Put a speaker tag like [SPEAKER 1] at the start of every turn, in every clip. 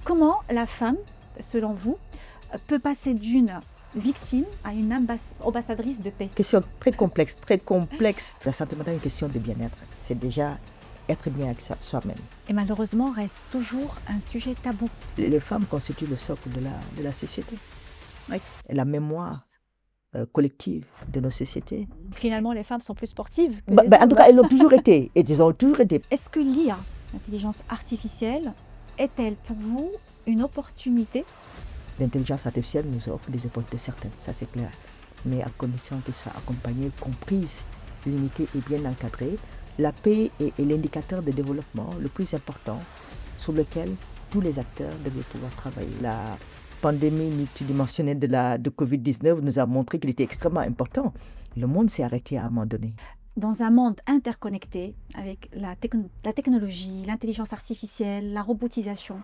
[SPEAKER 1] Comment la femme, selon vous, peut passer d'une victime à une ambassadrice de paix?
[SPEAKER 2] Question très complexe, très complexe. La santé mentale est une question de bien-être. C'est déjà être bien avec soi-même.
[SPEAKER 1] Et malheureusement, reste toujours un sujet tabou.
[SPEAKER 2] Les femmes constituent le socle de la société.
[SPEAKER 1] Oui.
[SPEAKER 2] Et la mémoire collective de nos sociétés.
[SPEAKER 1] Finalement, les femmes sont plus sportives que les hommes.
[SPEAKER 2] En tout cas, elles l'ont toujours été. Et elles ont toujours été.
[SPEAKER 1] Est-ce que l'IA, l'intelligence artificielle, est-elle pour vous une opportunité?
[SPEAKER 2] L'intelligence artificielle nous offre des opportunités certaines, ça c'est clair. Mais à condition qu'elle soit accompagnée, comprise, limitée et bien encadrée, la paix est l'indicateur de développement le plus important sur lequel tous les acteurs devraient pouvoir travailler. La pandémie multidimensionnelle de Covid-19 nous a montré qu'il était extrêmement important. Le monde s'est arrêté à un moment donné.
[SPEAKER 1] Dans un monde interconnecté, avec la technologie, l'intelligence artificielle, la robotisation,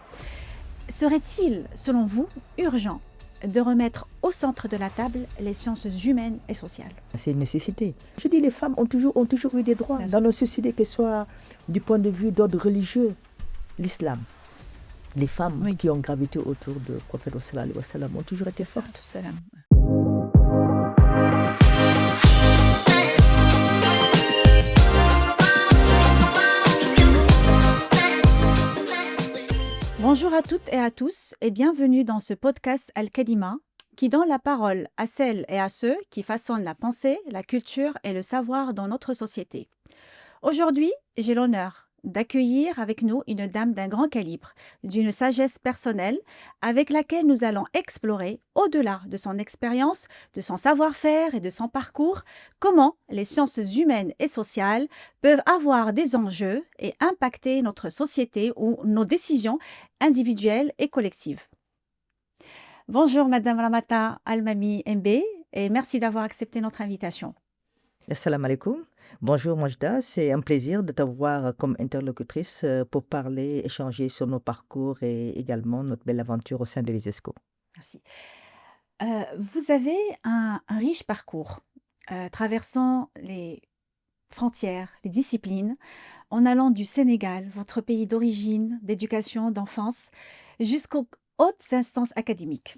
[SPEAKER 1] serait-il, selon vous, urgent de remettre au centre de la table les sciences humaines et sociales?
[SPEAKER 2] C'est une nécessité. Je dis les femmes ont toujours eu des droits dans nos sociétés, que ce soit du point de vue d'ordre religieux, l'islam. Les femmes qui ont gravité autour de prophète sallallahu alayhi wa sallam ont toujours été fortes.
[SPEAKER 1] Bonjour à toutes et à tous et bienvenue dans ce podcast Al-Kalima qui donne la parole à celles et à ceux qui façonnent la pensée, la culture et le savoir dans notre société. Aujourd'hui, j'ai l'honneur d'accueillir avec nous une dame d'un grand calibre, d'une sagesse personnelle, avec laquelle nous allons explorer, au-delà de son expérience, de son savoir-faire et de son parcours, comment les sciences humaines et sociales peuvent avoir des enjeux et impacter notre société ou nos décisions individuelles et collectives. Bonjour Madame Ramata Almami Mbe et merci d'avoir accepté notre invitation.
[SPEAKER 2] Assalamu alaikum. Bonjour Majda, c'est un plaisir de t'avoir comme interlocutrice pour parler, échanger sur nos parcours et également notre belle aventure au sein de l'ISESCO.
[SPEAKER 1] Merci. Vous avez un riche parcours traversant les frontières, les disciplines, en allant du Sénégal, votre pays d'origine, d'éducation, d'enfance, jusqu'aux hautes instances académiques.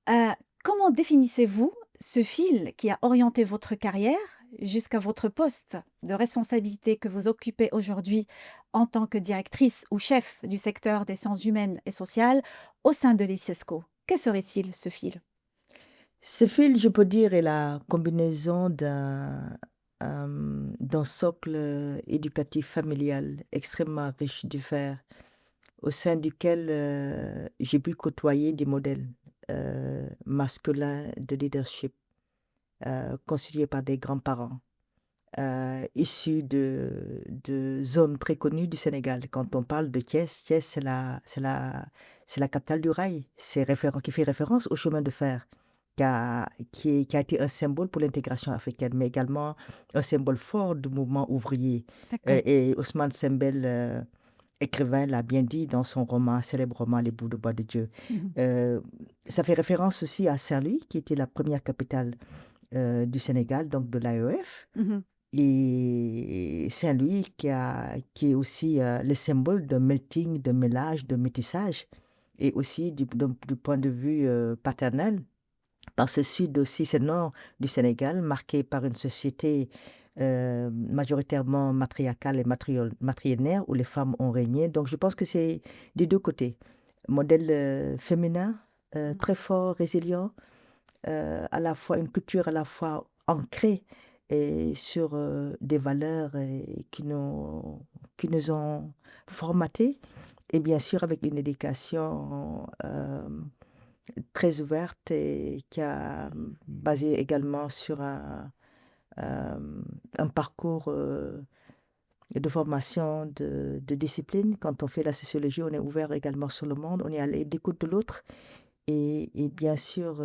[SPEAKER 1] Comment définissez-vous ce fil qui a orienté votre carrière jusqu'à votre poste de responsabilité que vous occupez aujourd'hui en tant que directrice ou chef du secteur des sciences humaines et sociales au sein de l'ISESCO? Quel serait-il ce fil?
[SPEAKER 2] Ce fil, je peux dire, est la combinaison d'un socle éducatif familial extrêmement riche, divers, au sein duquel j'ai pu côtoyer des modèles masculins de leadership constitués par des grands-parents issus de zones très connues du Sénégal. Quand on parle de Thiès, Thiès c'est la capitale du rail, qui fait référence au chemin de fer, qui a été un symbole pour l'intégration africaine, mais également un symbole fort du mouvement ouvrier. Et Ousmane Sembel, écrivain, l'a bien dit dans son célèbre roman Les Bouts de bois de Dieu. Ça fait référence aussi à Saint-Louis, qui était la première capitale du Sénégal, donc de l'AEF. Et Saint-Louis qui est aussi le symbole de melting, de mélange, de métissage, et aussi du point de vue paternel, par ce sud aussi, ce nord du Sénégal, marqué par une société majoritairement matriarcale et matrilinéaire, où les femmes ont régné. Donc je pense que c'est des deux côtés. Modèle féminin, très fort, résilient, à la fois une culture à la fois ancrée et sur des valeurs qui nous ont formatés, et bien sûr avec une éducation très ouverte et qui a basé également sur un parcours de formation de discipline. Quand on fait la sociologie, on est ouvert également sur le monde, on est à l'écoute de l'autre, et bien sûr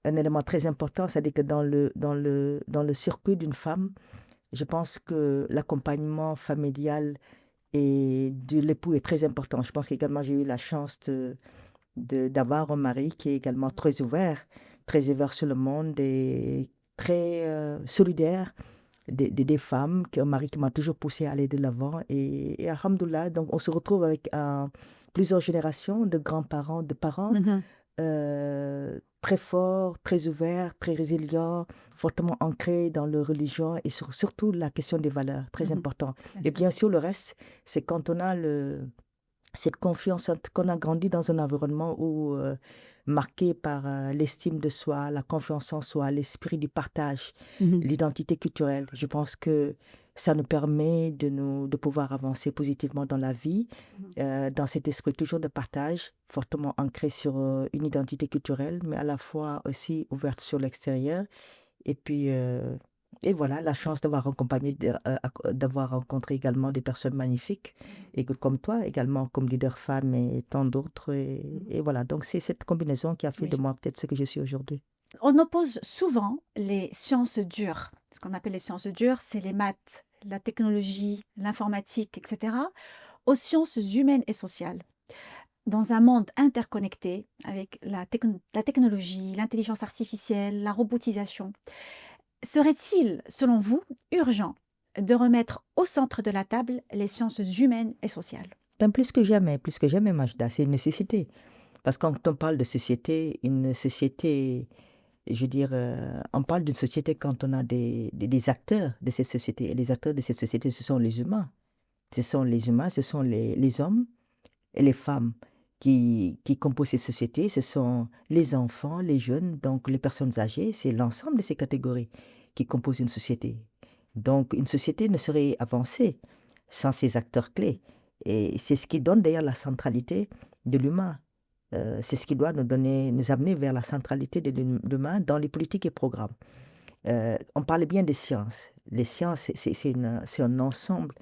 [SPEAKER 2] un élément très important, c'est-à-dire que dans le circuit d'une femme, je pense que l'accompagnement familial et de l'époux est très important. Je pense qu'également j'ai eu la chance d'avoir un mari qui est également très ouvert sur le monde et très solidaire des femmes, un mari qui m'a toujours poussé à aller de l'avant, et alhamdoulilah, donc on se retrouve avec un plusieurs générations de grands-parents, de parents,
[SPEAKER 1] Mhm.
[SPEAKER 2] très forts, très ouverts, très résilients, fortement ancrés dans leur religion et surtout la question des valeurs, très
[SPEAKER 1] Mhm.
[SPEAKER 2] important.
[SPEAKER 1] Bien
[SPEAKER 2] Et
[SPEAKER 1] sûr.
[SPEAKER 2] bien sûr, le reste, c'est quand on a cette confiance, qu'on a grandi dans un environnement où, marqué par l'estime de soi, la confiance en soi, l'esprit du partage,
[SPEAKER 1] Mhm.
[SPEAKER 2] l'identité culturelle. Je pense que ça nous permet de pouvoir avancer positivement dans la vie,
[SPEAKER 1] Mhm.
[SPEAKER 2] dans cet esprit toujours de partage, fortement ancré sur une identité culturelle, mais à la fois aussi ouverte sur l'extérieur. Et puis, et voilà, la chance d'avoir accompagné, d'avoir rencontré également des personnes magnifiques, et comme toi, également comme leader femme et tant d'autres.
[SPEAKER 1] Mhm.
[SPEAKER 2] Et voilà, donc c'est cette combinaison qui a fait de
[SPEAKER 1] Oui.
[SPEAKER 2] moi peut-être ce que je suis aujourd'hui.
[SPEAKER 1] On oppose souvent les sciences dures. Ce qu'on appelle les sciences dures, c'est les maths, la technologie, l'informatique, etc., aux sciences humaines et sociales. Dans un monde interconnecté avec la technologie, l'intelligence artificielle, la robotisation, serait-il, selon vous, urgent de remettre au centre de la table les sciences humaines et sociales?
[SPEAKER 2] Ben, plus que jamais, Majda, c'est une nécessité. Parce que quand on parle de société, une société, je veux dire, on parle d'une société quand on a des acteurs de cette société. Et les acteurs de cette société, ce sont les humains. Ce sont les humains, ce sont les hommes et les femmes qui composent ces sociétés. Ce sont les enfants, les jeunes, donc les personnes âgées. C'est l'ensemble de ces catégories qui composent une société. Donc, une société ne serait avancée sans ces acteurs clés. Et c'est ce qui donne d'ailleurs la centralité de l'humain. C'est ce qui doit nous amener vers la centralité de l'humain dans les politiques et programmes. On parlait bien des sciences. Les sciences, c'est un ensemble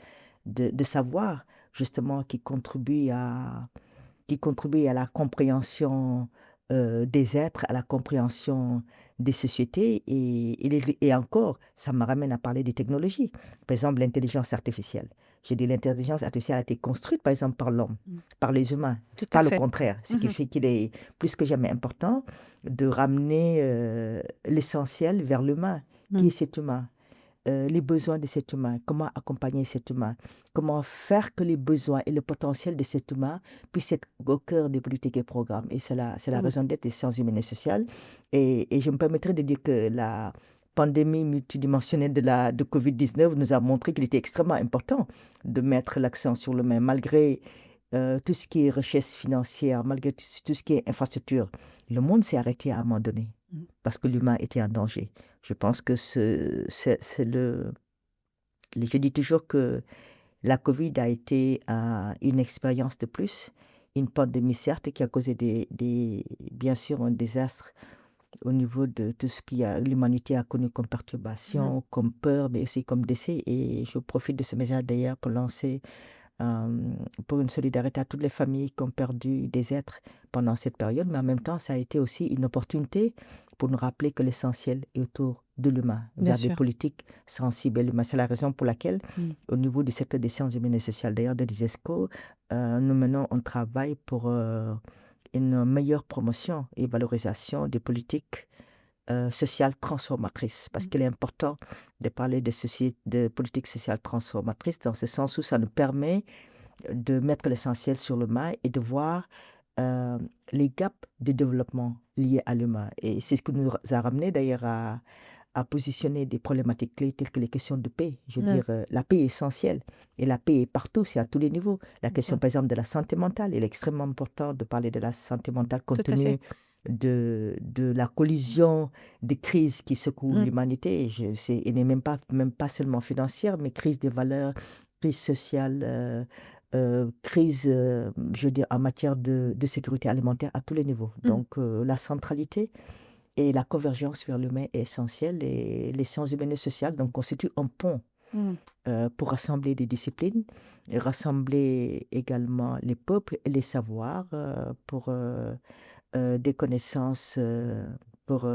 [SPEAKER 2] de savoirs, justement, qui contribue à la compréhension des êtres, à la compréhension des sociétés. Et encore, ça me ramène à parler des technologies. Par exemple, l'intelligence artificielle. Je dis l'intelligence artificielle a été construite, par exemple, par l'homme,
[SPEAKER 1] Mm.
[SPEAKER 2] par les humains,
[SPEAKER 1] Tout à
[SPEAKER 2] pas le
[SPEAKER 1] fait.
[SPEAKER 2] contraire. Ce qui
[SPEAKER 1] Mhm.
[SPEAKER 2] fait qu'il est plus que jamais important de ramener l'essentiel vers l'humain. Qui est
[SPEAKER 1] Mm.
[SPEAKER 2] cet humain? Les besoins de cet humain, comment accompagner cet humain, comment faire que les besoins et le potentiel de cet humain puissent être au cœur des politiques et programmes. Et c'est la
[SPEAKER 1] Mm.
[SPEAKER 2] raison d'être des sciences humaines et sociales. Et je me permettrai de dire que la pandémie multidimensionnelle de Covid-19 nous a montré qu'il était extrêmement important de mettre l'accent sur l'humain, malgré tout ce qui est richesse financière, malgré tout ce qui est infrastructure. Le monde s'est arrêté à un moment donné
[SPEAKER 1] Mm.
[SPEAKER 2] parce que l'humain était en danger. Je pense que c'est je dis toujours que la Covid a été une expérience de plus, une pandémie certes qui a causé bien sûr un désastre au niveau de tout ce que l'humanité a connu comme
[SPEAKER 1] Mhm.
[SPEAKER 2] perturbation, comme peur, mais aussi comme décès. Et je profite de ce message d'ailleurs pour lancer euh, pour une solidarité à toutes les familles qui ont perdu des êtres pendant cette période, mais en même temps, ça a été aussi une opportunité pour nous rappeler que l'essentiel est autour de l'humain,
[SPEAKER 1] Bien
[SPEAKER 2] vers des
[SPEAKER 1] sûr.
[SPEAKER 2] politiques sensibles à l'humain. C'est la raison pour laquelle,
[SPEAKER 1] Mm.
[SPEAKER 2] au niveau du secteur des sciences humaines et sociales, d'ailleurs de l'ISESCO, nous menons un travail pour une meilleure promotion et valorisation des politiques sociales transformatrices, parce
[SPEAKER 1] Mm.
[SPEAKER 2] qu'il est important de parler de politiques sociales transformatrices dans ce sens où ça nous permet de mettre l'essentiel sur l'humain et de voir euh, les gaps de développement liés à l'humain. Et c'est ce qui nous a ramené d'ailleurs à positionner des problématiques clés telles que les questions de paix. Je veux
[SPEAKER 1] Mm.
[SPEAKER 2] dire, la paix est essentielle et la paix est partout, c'est à tous les niveaux. La
[SPEAKER 1] Bien
[SPEAKER 2] question,
[SPEAKER 1] sûr.
[SPEAKER 2] par exemple, de la santé mentale, il est extrêmement important de parler de la santé mentale compte
[SPEAKER 1] Tout à fait.
[SPEAKER 2] tenu de la collision des crises qui secouent
[SPEAKER 1] Mm.
[SPEAKER 2] l'humanité. Et n'est même pas seulement financière, mais crise des valeurs, crise sociale, crise, je veux dire, en matière de sécurité alimentaire à tous les niveaux.
[SPEAKER 1] Mm.
[SPEAKER 2] Donc, la centralité et la convergence vers l'humain est essentielle et les sciences humaines et sociales donc, constituent un pont
[SPEAKER 1] Mm.
[SPEAKER 2] pour rassembler des disciplines, et rassembler également les peuples et les savoirs pour des connaissances, pour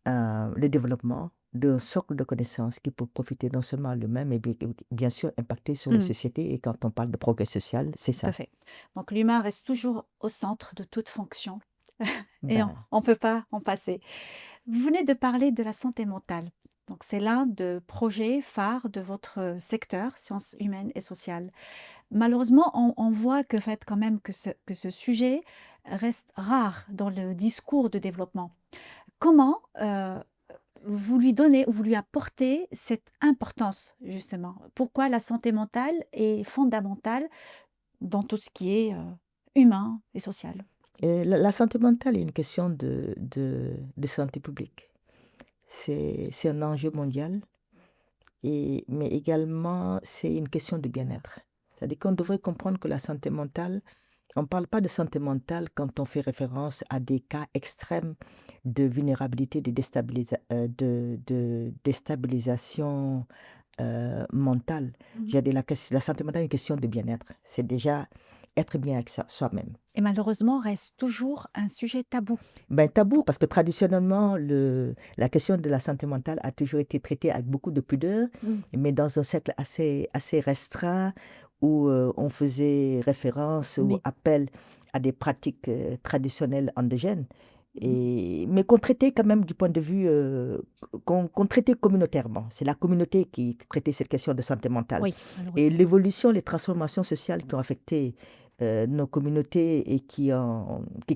[SPEAKER 2] le développement d'un socle de connaissances qui peut profiter non seulement à l'humain, mais bien sûr impacter sur les
[SPEAKER 1] Mm.
[SPEAKER 2] sociétés. Et quand on parle de progrès social, c'est
[SPEAKER 1] Tout à
[SPEAKER 2] ça.
[SPEAKER 1] fait. Donc l'humain reste toujours au centre de toute fonction et on
[SPEAKER 2] Ben,
[SPEAKER 1] ne peut pas en passer. Vous venez de parler de la santé mentale. Donc c'est l'un des projets phares de votre secteur, sciences humaines et sociales. Malheureusement, on voit que, fait, quand même que ce sujet reste rare dans le discours de développement. Comment vous lui donnez ou vous lui apportez cette importance, justement? Pourquoi la santé mentale est fondamentale dans tout ce qui est humain et social?
[SPEAKER 2] Et la santé mentale est une question de santé publique. C'est un enjeu mondial, mais également c'est une question de bien-être. C'est-à-dire qu'on devrait comprendre que la santé mentale, on ne parle pas de santé mentale quand on fait référence à des cas extrêmes de vulnérabilité, de déstabilisation mentale. Je veux dire, la santé mentale est une question de bien-être. C'est déjà être bien avec soi-même.
[SPEAKER 1] Et malheureusement, reste toujours un sujet tabou.
[SPEAKER 2] Ben, tabou, parce que traditionnellement, la question de la santé mentale a toujours été traitée avec beaucoup de pudeur, mais dans un cercle assez restreint où on faisait référence ou
[SPEAKER 1] Mais
[SPEAKER 2] appel à des pratiques traditionnelles endogènes, mais qu'on traitait quand même du point de vue, qu'on traitait communautairement. C'est la communauté qui traitait cette question de santé mentale.
[SPEAKER 1] oui,
[SPEAKER 2] Et
[SPEAKER 1] malheureusement.
[SPEAKER 2] l'évolution, les transformations sociales qui ont affecté nos communautés et qui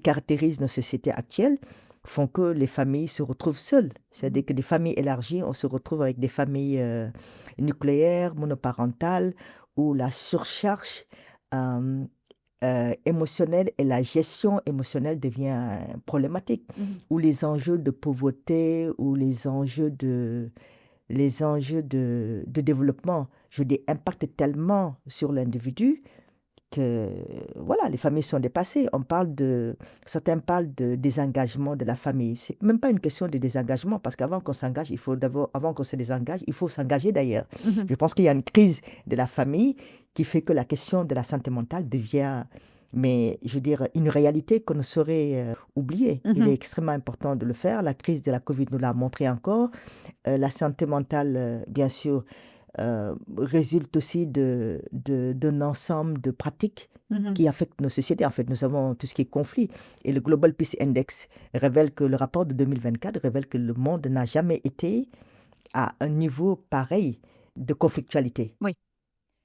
[SPEAKER 2] caractérisent nos sociétés actuelles font que les familles se retrouvent seules. C'est-à-dire que des familles élargies, on se retrouve avec des familles nucléaires, monoparentales, où la surcharge euh, émotionnelle et la gestion émotionnelle devient problématique, où les enjeux de pauvreté, ou les enjeux de développement, je veux dire, impactent tellement sur l'individu que voilà, les familles sont dépassées. Certains parlent de désengagement de la famille. C'est même pas une question de désengagement, parce qu'avant qu'on s'engage, avant qu'on se désengage, il faut s'engager d'ailleurs. Je pense qu'il y a une crise de la famille qui fait que la question de la santé mentale devient, mais je veux dire, une réalité qu'on ne saurait oublier. Il est extrêmement important de le faire. La crise de la Covid nous l'a montré encore. La santé mentale, bien sûr, résulte aussi d'un ensemble de pratiques qui affectent nos sociétés. En fait, nous avons tout ce qui est conflit. Et le Global Peace Index révèle que le rapport de 2024 révèle que le monde n'a jamais été à un niveau pareil de conflictualité.
[SPEAKER 1] Oui.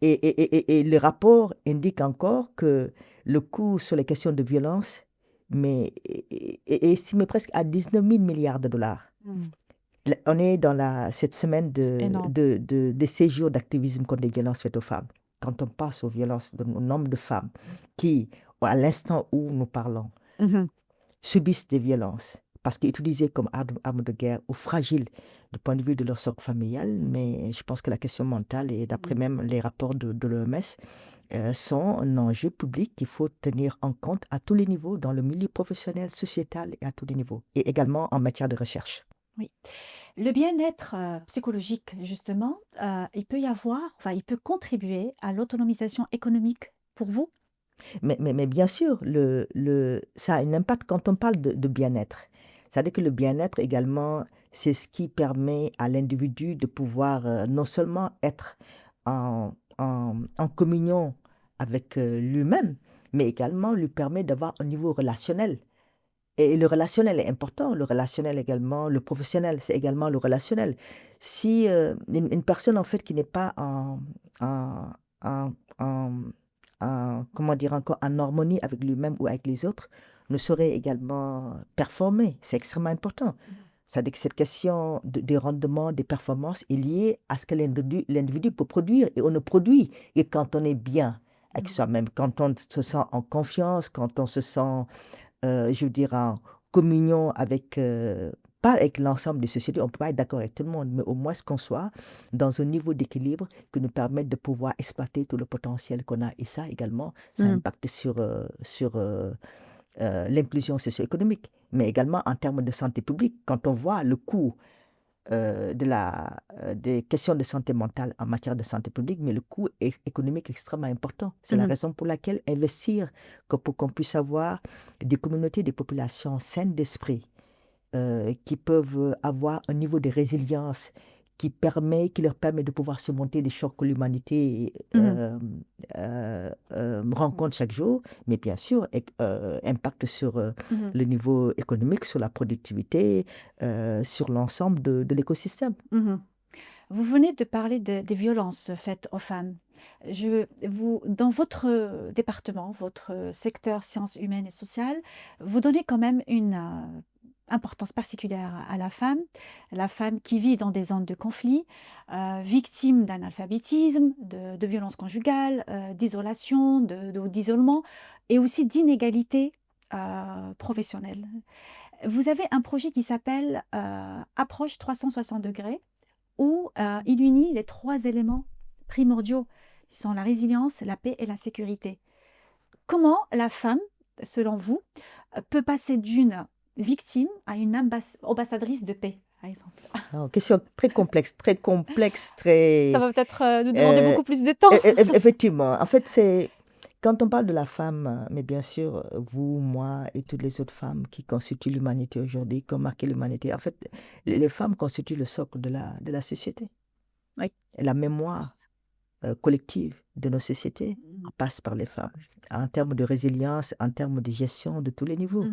[SPEAKER 2] Et le rapport indique encore que le coût sur les questions de violence est estimé presque à 19 000 milliards de dollars. On est dans cette semaine de séjours d'activisme contre les violences faites aux femmes. Quand on passe aux violences, au nombre de femmes qui, à l'instant où nous parlons, subissent des violences parce qu'utilisées comme armes de guerre ou fragiles du point de vue de leur socle familial, mais je pense que la question mentale, et d'après même les rapports de l'OMS, sont un enjeu public qu'il faut tenir en compte à tous les niveaux, dans le milieu professionnel, sociétal et à tous les niveaux, et également en matière de recherche.
[SPEAKER 1] Oui. Le bien-être psychologique, justement, il peut contribuer à l'autonomisation économique pour vous?
[SPEAKER 2] Mais bien sûr, ça a un impact quand on parle de bien-être. C'est-à-dire que le bien-être également, c'est ce qui permet à l'individu de pouvoir non seulement être en communion avec lui-même, mais également lui permet d'avoir un niveau relationnel. Et le relationnel est important, le relationnel également, le professionnel, c'est également le relationnel. Si une personne, en fait, qui n'est pas en, en, en- comment dire encore, en harmonie avec lui-même ou avec les autres, ne saurait également performer. C'est extrêmement important. C'est-à-dire que cette question des rendements, des performances est liée à ce que l'individu peut produire. Et on ne produit que quand on est bien avec soi-même, quand on se sent en confiance, quand on se sent je veux dire, en communion avec, pas avec l'ensemble des sociétés, on ne peut pas être d'accord avec tout le monde, mais au moins qu'on soit dans un niveau d'équilibre qui nous permette de pouvoir exploiter tout le potentiel qu'on a. Et ça également, ça impacte sur l'inclusion socio-économique, mais également en termes de santé publique. Quand on voit le coût des questions de santé mentale en matière de santé publique, mais le coût économique est extrêmement important. C'est la raison pour laquelle investir pour qu'on puisse avoir des communautés, des populations saines d'esprit qui peuvent avoir un niveau de résilience qui leur permet de pouvoir surmonter les chocs que l'humanité rencontre chaque jour, mais bien sûr, impact sur le niveau économique, sur la productivité, sur l'ensemble de l'écosystème.
[SPEAKER 1] Vous venez de parler des violences faites aux femmes. Dans votre département, votre secteur sciences humaines et sociales, vous donnez quand même une importance particulière à la femme qui vit dans des zones de conflit, victime d'analphabétisme, de violences conjugales, d'isolation, d'isolement et aussi d'inégalités professionnelles. Vous avez un projet qui s'appelle Approche 360 degrés où il unit les trois éléments primordiaux qui sont la résilience, la paix et la sécurité. Comment la femme, selon vous, peut passer d'une victime à une ambassadrice de paix, par exemple?
[SPEAKER 2] Question très complexe,
[SPEAKER 1] Ça va peut-être nous demander beaucoup plus de temps.
[SPEAKER 2] Effectivement, en fait, quand on parle de la femme, mais bien sûr, vous, moi et toutes les autres femmes qui constituent l'humanité aujourd'hui, qui ont marqué l'humanité, en fait, les femmes constituent le socle de la société.
[SPEAKER 1] Oui.
[SPEAKER 2] Et la mémoire collective de nos sociétés passe par les femmes, en termes de résilience, en termes de gestion de tous les niveaux.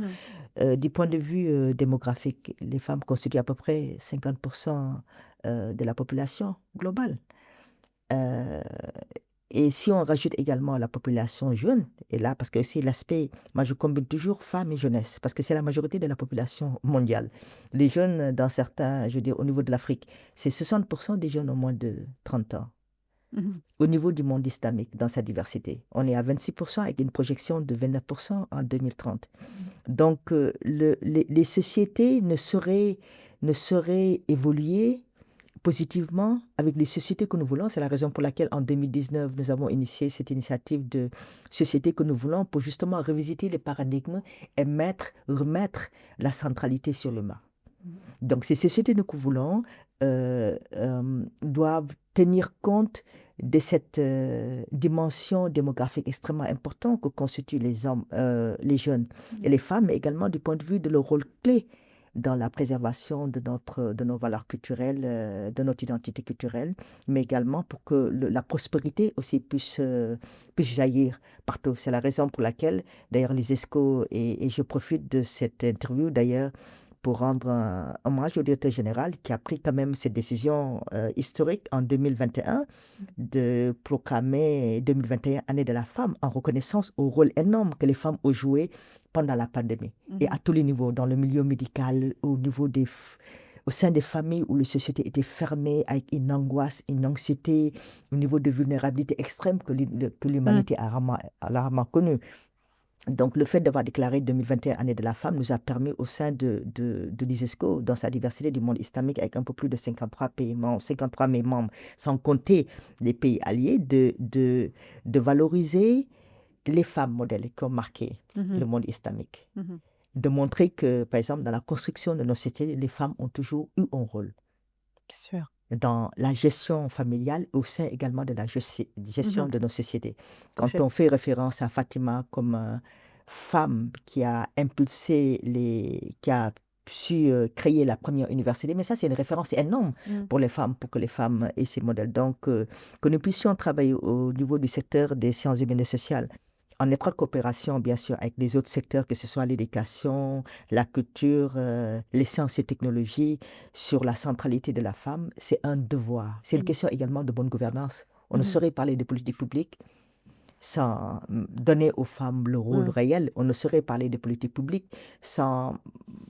[SPEAKER 2] Du point de vue démographique, les femmes constituent à peu près 50% de la population globale. Et si on rajoute également la population jeune, et là, parce que c'est l'aspect, moi je combine toujours femmes et jeunesse, parce que c'est la majorité de la population mondiale. Les jeunes, dans certains, je veux dire, au niveau de l'Afrique, c'est 60% des jeunes au moins de 30 ans. Au niveau du monde islamique, dans sa diversité, on est à 26% avec une projection de 29% en 2030. Donc, les sociétés ne sauraient évoluer positivement avec les sociétés que nous voulons. C'est la raison pour laquelle, en 2019, nous avons initié cette initiative de société que nous voulons pour justement revisiter les paradigmes et remettre la centralité sur l'humain. Donc, ces sociétés que nous voulons doivent tenir compte de cette dimension démographique extrêmement importante que constituent les hommes, les jeunes et les femmes, mais également du point de vue de leur rôle clé dans la préservation de nos valeurs culturelles, de notre identité culturelle, mais également pour que la prospérité aussi puisse jaillir partout. C'est la raison pour laquelle, d'ailleurs, l'ISESCO, et je profite de cette interview, d'ailleurs, pour rendre un hommage au directeur général qui a pris quand même cette décision historique en 2021 de proclamer 2021 année de la femme en reconnaissance au rôle énorme que les femmes ont joué pendant la pandémie et à tous les niveaux, dans le milieu médical, au sein des familles où les sociétés étaient fermées avec une angoisse, une anxiété, au niveau de vulnérabilité extrême que l'humanité a rarement connue. Donc, le fait d'avoir déclaré 2021 année de la femme nous a permis au sein de l'ISESCO, dans sa diversité du monde islamique, avec un peu plus de 53 pays membres, 53 000 membres, sans compter les pays alliés, de valoriser les femmes modèles qui ont marqué le monde islamique. De montrer que, par exemple, dans la construction de nos sociétés, les femmes ont toujours eu un rôle.
[SPEAKER 1] Bien sûr.
[SPEAKER 2] Dans la gestion familiale, au sein également de la gestion de nos sociétés. Quand on fait référence à Fatima comme femme qui a impulsé, qui a su créer la première université, mais ça c'est une référence énorme pour les femmes, pour que les femmes aient ces modèles. Donc, que nous puissions travailler au niveau du secteur des sciences humaines et sociales, en étroite coopération, bien sûr, avec les autres secteurs, que ce soit l'éducation, la culture, les sciences et technologies, sur la centralité de la femme, c'est un devoir. C'est une question également de bonne gouvernance. On ne saurait parler de politique publique sans donner aux femmes le rôle réel. On ne saurait parler de politique publique sans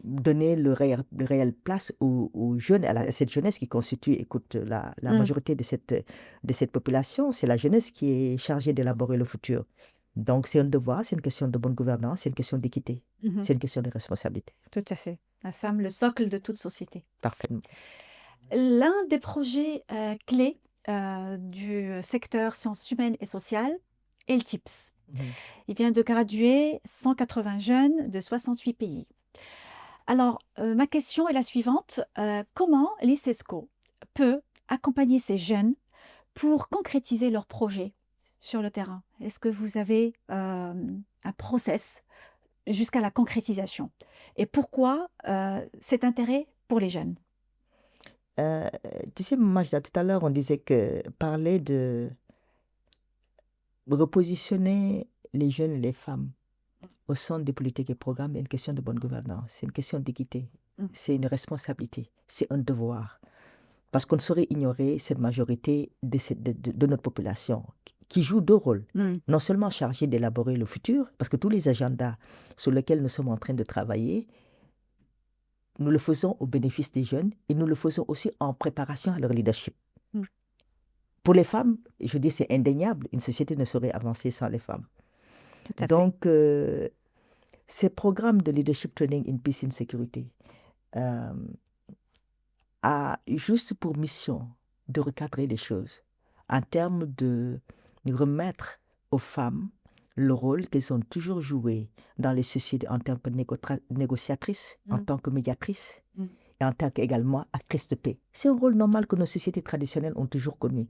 [SPEAKER 2] donner le réel place aux jeunes, à cette jeunesse qui constitue, écoute, la majorité de cette population. C'est la jeunesse qui est chargée d'élaborer le futur. Donc, c'est un devoir, c'est une question de bonne gouvernance, c'est une question d'équité, c'est une question de responsabilité.
[SPEAKER 1] Tout à fait. La femme, le socle de toute société.
[SPEAKER 2] Parfaitement.
[SPEAKER 1] L'un des projets clés du secteur sciences humaines et sociales est le TIPS. Il vient de graduer 180 jeunes de 68 pays. Alors, ma question est la suivante. Comment l'ISESCO peut accompagner ces jeunes pour concrétiser leurs projets sur le terrain? Est-ce que vous avez un process jusqu'à la concrétisation? Et pourquoi cet intérêt pour les jeunes?
[SPEAKER 2] Tu sais, Majda, tout à l'heure, on disait que parler de repositionner les jeunes et les femmes au centre des politiques et programmes est une question de bonne gouvernance, c'est une question d'équité, c'est une responsabilité, c'est un devoir. parce qu'on ne saurait ignorer cette majorité de notre population qui joue deux rôles. Non seulement chargés d'élaborer le futur, parce que tous les agendas sur lesquels nous sommes en train de travailler, nous le faisons au bénéfice des jeunes et nous le faisons aussi en préparation à leur leadership. Pour les femmes, je dis c'est indéniable, une société ne saurait avancer sans les femmes. Donc, ces programmes de leadership training in peace and security a juste pour mission de recadrer les choses en termes de remettre aux femmes le rôle qu'elles ont toujours joué dans les sociétés en tant que négociatrices, en tant que médiatrices et en tant qu'également actrices de paix. C'est un rôle normal que nos sociétés traditionnelles ont toujours connu.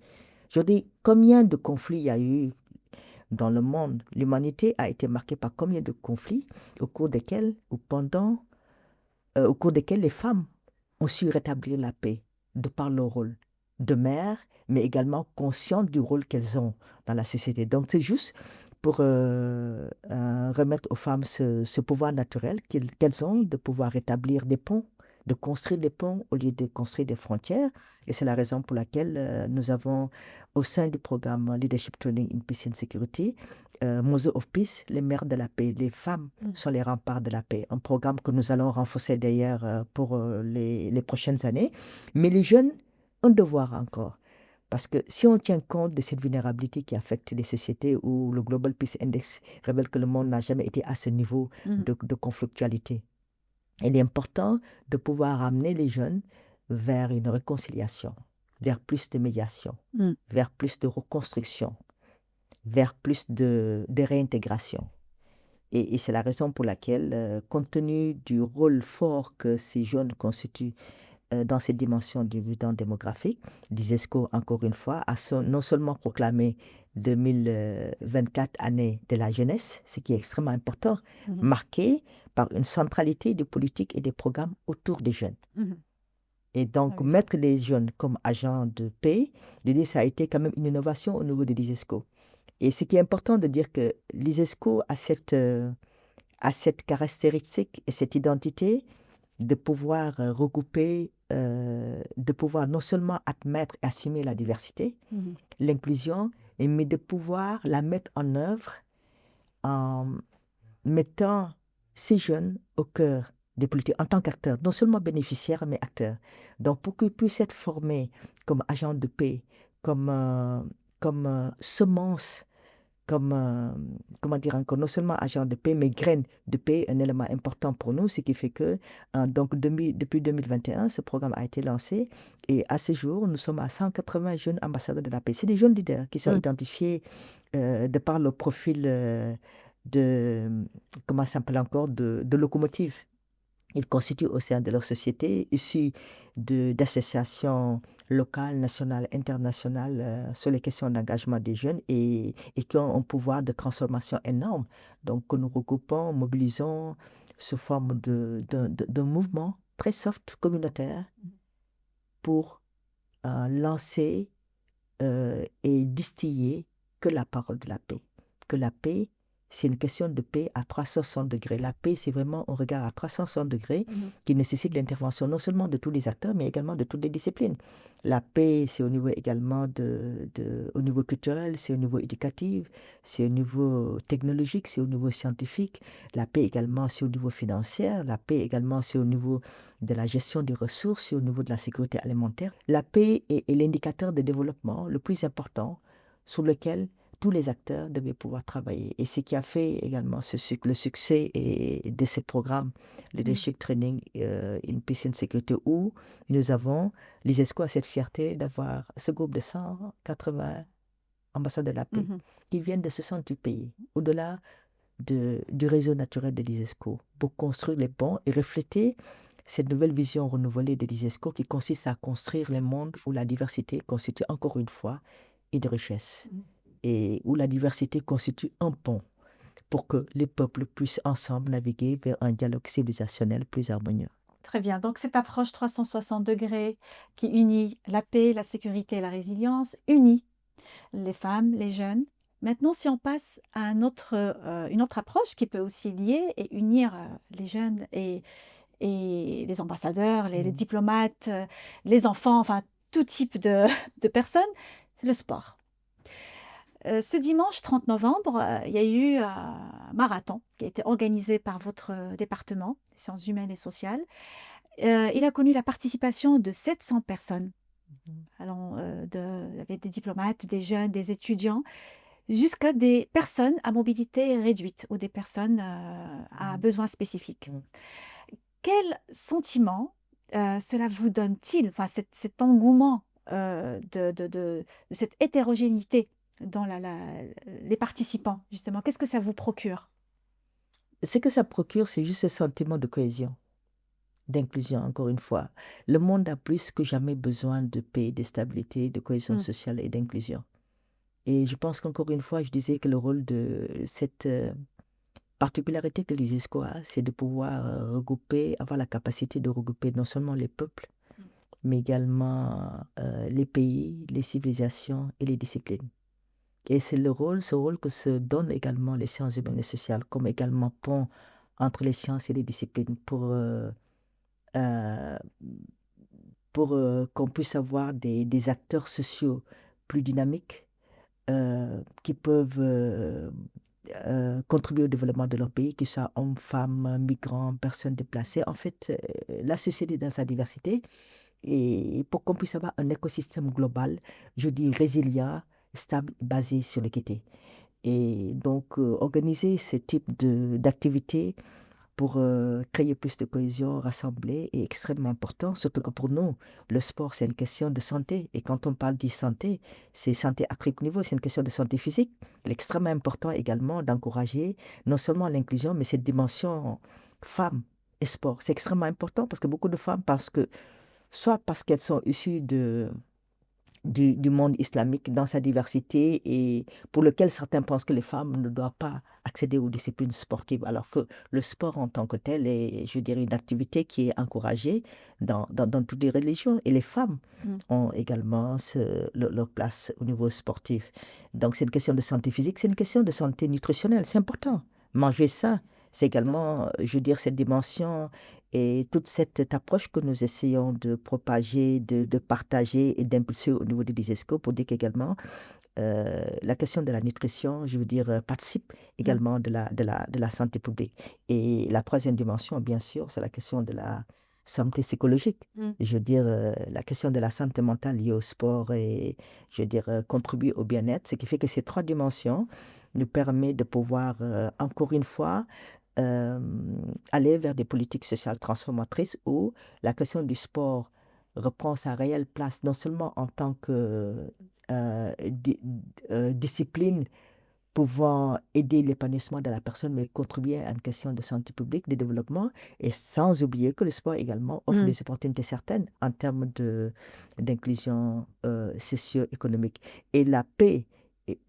[SPEAKER 2] Je dis, combien de conflits il y a eu dans le monde? L'humanité a été marquée par combien de conflits au cours desquels les femmes ont su rétablir la paix de par leur rôle de mère, mais également conscientes du rôle qu'elles ont dans la société. Donc c'est juste pour remettre aux femmes ce pouvoir naturel qu'elles ont de pouvoir rétablir des ponts, de construire des ponts au lieu de construire des frontières. Et c'est la raison pour laquelle nous avons, au sein du programme Leadership Training in Peace and Security, Mother of Peace, les mères de la paix. Les femmes sont les remparts de la paix. Un programme que nous allons renforcer d'ailleurs pour les prochaines années. Mais les jeunes ont un devoir encore. Parce que si on tient compte de cette vulnérabilité qui affecte les sociétés où le Global Peace Index révèle que le monde n'a jamais été à ce niveau de conflictualité, il est important de pouvoir amener les jeunes vers une réconciliation, vers plus de médiation, vers plus de reconstruction, vers plus de réintégration. Et c'est la raison pour laquelle, compte tenu du rôle fort que ces jeunes constituent dans cette dimension du dividende démographique, l'ISESCO, encore une fois, a non seulement proclamé 2024 année de la jeunesse, ce qui est extrêmement important, marqué par une centralité des politiques et des programmes autour des jeunes. Et donc, mettre les jeunes comme agents de paix, ça a été quand même une innovation au niveau de l'ISESCO. Et ce qui est important de dire que l'ISESCO a cette caractéristique et cette identité de pouvoir regrouper, de pouvoir non seulement admettre et assumer la diversité, l'inclusion, mais de pouvoir la mettre en œuvre en mettant ces jeunes au cœur des politiques en tant qu'acteurs, non seulement bénéficiaires, mais acteurs. Donc, pour qu'ils puissent être formés comme agents de paix, comme semences, comment dire encore, non seulement agents de paix, mais graines de paix, un élément important pour nous, ce qui fait que, donc, depuis 2021, ce programme a été lancé et à ce jour, nous sommes à 180 jeunes ambassadeurs de la paix. C'est des jeunes leaders qui sont identifiés de par leur profil comment ça s'appelle encore, de locomotive. Ils constituent au sein de leur société, issus d'associations locales, nationales, internationales sur les questions d'engagement des jeunes et qui ont un pouvoir de transformation énorme. Donc, que nous regroupons, mobilisons sous forme d'un mouvement très soft communautaire pour lancer et distiller que la parole de la paix. Que la paix, c'est une question de paix à 360 degrés. La paix, c'est vraiment un regard à 360 degrés qui nécessite l'intervention non seulement de tous les acteurs, mais également de toutes les disciplines. La paix, c'est au niveau également au niveau culturel, c'est au niveau éducatif, c'est au niveau technologique, c'est au niveau scientifique. La paix également, c'est au niveau financier. La paix également, c'est au niveau de la gestion des ressources, c'est au niveau de la sécurité alimentaire. La paix est l'indicateur de développement le plus important sur lequel tous les acteurs devaient pouvoir travailler. Et ce qui a fait également le succès de ce programme Leadership Training in Peace and Security, où nous avons, l'ISESCO a cette fierté d'avoir ce groupe de 180 ambassadeurs de la paix qui viennent de 68 pays, au-delà du réseau naturel de l'ISESCO, pour construire les ponts et refléter cette nouvelle vision renouvelée de l'ISESCO qui consiste à construire le monde où la diversité constitue encore une fois une richesse. Et où la diversité constitue un pont pour que les peuples puissent ensemble naviguer vers un dialogue civilisationnel plus harmonieux.
[SPEAKER 1] Très bien. Donc, cette approche 360 degrés qui unit la paix, la sécurité et la résilience, unit les femmes, les jeunes. Maintenant, si on passe à une autre approche qui peut aussi lier et unir les jeunes et les ambassadeurs, les diplomates, les enfants, enfin, tout type de personnes, c'est le sport. Ce dimanche 30 novembre, il y a eu un marathon qui a été organisé par votre département des sciences humaines et sociales. Il a connu la participation de 700 personnes. Alors, il y avait des diplomates, des jeunes, des étudiants, jusqu'à des personnes à mobilité réduite ou des personnes à besoins spécifiques.
[SPEAKER 2] Mm.
[SPEAKER 1] Quel sentiment cela vous donne-t-il, enfin, cet engouement de cette hétérogénéité dans les participants, justement? Qu'est-ce que ça vous procure?
[SPEAKER 2] Ce que ça procure, c'est juste ce sentiment de cohésion, d'inclusion, encore une fois. Le monde a plus que jamais besoin de paix, de stabilité, de cohésion
[SPEAKER 1] Mm.
[SPEAKER 2] sociale et d'inclusion. Et je pense qu'encore une fois, je disais que le rôle de cette particularité que l'UNESCO a, c'est de pouvoir regrouper, avoir la capacité de regrouper non seulement les peuples, mais également les pays, les civilisations et les disciplines. Et c'est ce rôle que se donnent également les sciences humaines et sociales, comme également pont entre les sciences et les disciplines euh, pour qu'on puisse avoir des acteurs sociaux plus dynamiques qui peuvent contribuer au développement de leur pays, qu'ils soient hommes, femmes, migrants, personnes déplacées. En fait, la société dans sa diversité, et pour qu'on puisse avoir un écosystème global, je dis résilient, stable, basé sur l'équité. Et donc, organiser ce type d'activité pour créer plus de cohésion, rassembler est extrêmement important, surtout que pour nous, le sport, c'est une question de santé. Et quand on parle de santé, c'est santé à très haut niveau, c'est une question de santé physique. Il est extrêmement important également d'encourager non seulement l'inclusion, mais cette dimension femme et sport. C'est extrêmement important parce que beaucoup de femmes, soit parce qu'elles sont issues du monde islamique dans sa diversité et pour lequel certains pensent que les femmes ne doivent pas accéder aux disciplines sportives, alors que le sport en tant que tel est, je dirais, une activité qui est encouragée dans toutes les religions et les femmes
[SPEAKER 1] Mm.
[SPEAKER 2] ont également leur place au niveau sportif. Donc c'est une question de santé physique, c'est une question de santé nutritionnelle, c'est important. Manger sain, c'est également, je veux dire, cette dimension et toute cette approche que nous essayons de propager, de partager et d'impulser au niveau de l'ISESCO pour dire qu'également, la question de la nutrition, je veux dire, participe
[SPEAKER 1] Mm.
[SPEAKER 2] également de la santé publique. Et la troisième dimension, bien sûr, c'est la question de la santé psychologique.
[SPEAKER 1] Mm.
[SPEAKER 2] Je veux dire, la question de la santé mentale liée au sport et, je veux dire, contribuer au bien-être. Ce qui fait que ces trois dimensions nous permettent de pouvoir, encore une fois, euh, aller vers des politiques sociales transformatrices où la question du sport reprend sa réelle place, non seulement en tant que discipline pouvant aider l'épanouissement de la personne, mais contribuer à une question de santé publique, de développement, et sans oublier que le sport également offre
[SPEAKER 1] Mm.
[SPEAKER 2] des opportunités certaines en termes d'inclusion socio-économique. Et la paix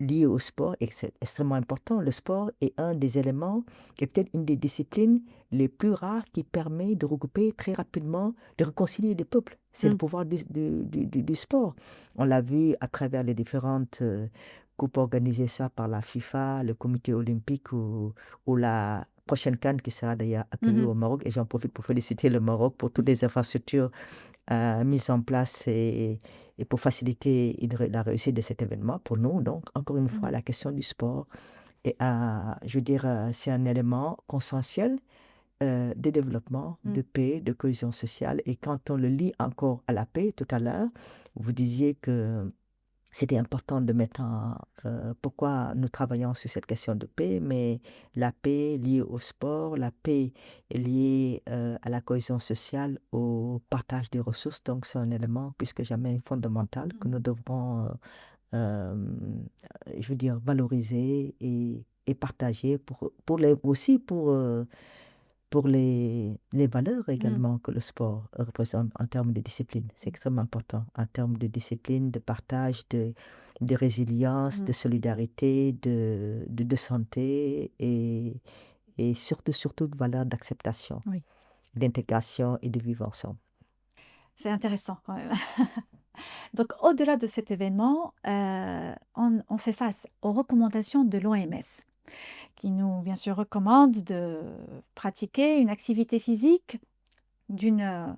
[SPEAKER 2] liée au sport est extrêmement important. Le sport est un des éléments et peut-être une des disciplines les plus rares qui permet de regrouper très rapidement, de réconcilier les peuples. C'est le
[SPEAKER 1] Mm.
[SPEAKER 2] pouvoir du sport. On l'a vu à travers les différentes coupes organisées ça par la FIFA, le comité olympique ou la prochaine CAN qui sera d'ailleurs accueillie
[SPEAKER 1] Mhm.
[SPEAKER 2] au Maroc. Et j'en profite pour féliciter le Maroc pour toutes les infrastructures mises en place et pour faciliter la réussite de cet événement. Pour nous, donc, encore une fois,
[SPEAKER 1] Mm.
[SPEAKER 2] la question du sport, je veux dire, c'est un élément consensuel de développement,
[SPEAKER 1] Mm.
[SPEAKER 2] de paix, de cohésion sociale. Et quand on le lie encore à la paix, tout à l'heure, vous disiez que c'était important de mettre pourquoi nous travaillons sur cette question de paix, mais la paix liée au sport, la paix est liée à la cohésion sociale, au partage des ressources. Donc, c'est un élément plus que jamais fondamental que nous devrons, euh, je veux dire, valoriser et partager aussi pour les valeurs
[SPEAKER 1] Mm.
[SPEAKER 2] également que le sport représente en termes de discipline. C'est extrêmement important en termes de discipline, de partage, de résilience,
[SPEAKER 1] Mm.
[SPEAKER 2] de solidarité, de santé et surtout de valeurs d'acceptation,
[SPEAKER 1] Oui,
[SPEAKER 2] d'intégration et de vivre ensemble.
[SPEAKER 1] c'est intéressant quand même. Donc, au-delà de cet événement, on fait face aux recommandations de l'OMS, qui nous, bien sûr, recommande de pratiquer une activité physique d'une